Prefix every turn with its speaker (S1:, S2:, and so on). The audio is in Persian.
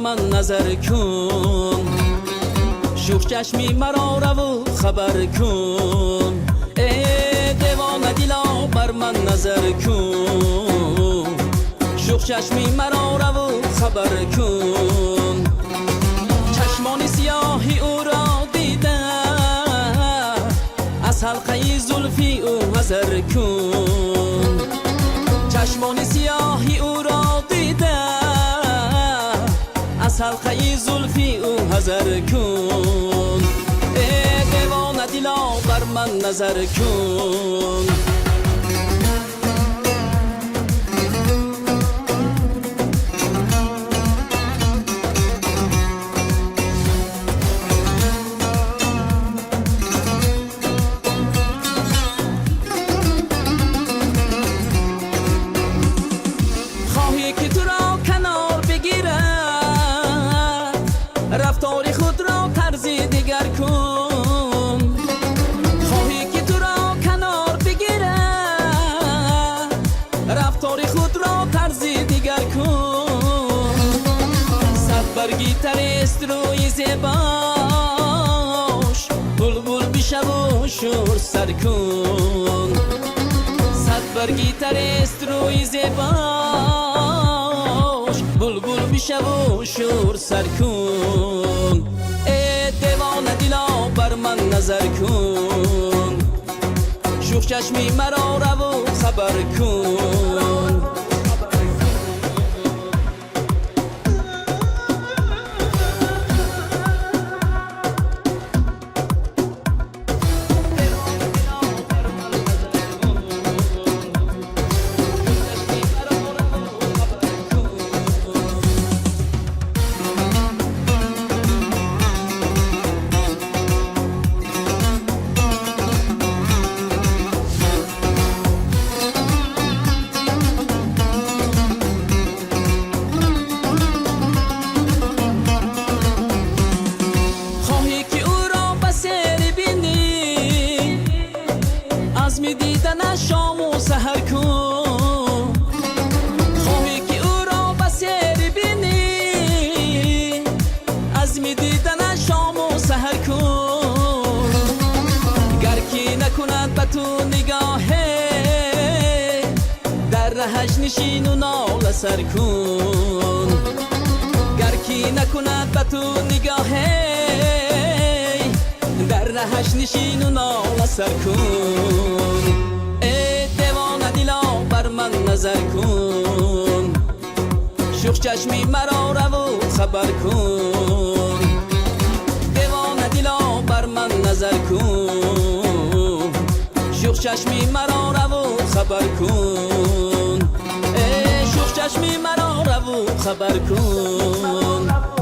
S1: من نظر کن، شوخ چشمی مرا رو خبر کن. ای دیوانه دلا بر من نظر کن، شوخ چشمی مرا رو خبر کن. چشمان سیاهی او را دیده، از حلقه زلفی او حذر کن. چشمان سیاهی او را دیده، از حلقه زلفی او حذر کن. ای دیوانه دلا بر من نظر کن. رفتار خود را طرز دیگر کن، خواهی که تو را کنار بگیره، رفتار خود را طرز دیگر کن. صد برگی ترست روی زیباش، بلبل بیشه و شور سر کن. صد برگی ترست روی زیباش، بلبل بیشه و شور سر کن. ای دیوانه دلا بر من نظر کن، شوخ چشمی مرا رو خبر کن. دیدن شام و سحر کن، خواهی که او را بسیر بینی، عزم دیدن شام و سحر کن. گر کی نکند به تو نگاهی، در رهش نشین و ناله سر کن. گر کی نکند به تو نگاهی، در رهش نشین و ناله سر کن. ای دیوانه دلا بر من نظر کن، شوخ چشمی مرا رو خبر کن. دیوانه دلا بر من نظر کن، شوخ چشمی مرا رو خبر کن. ای شوخ چشمی مرا رو خبر کن.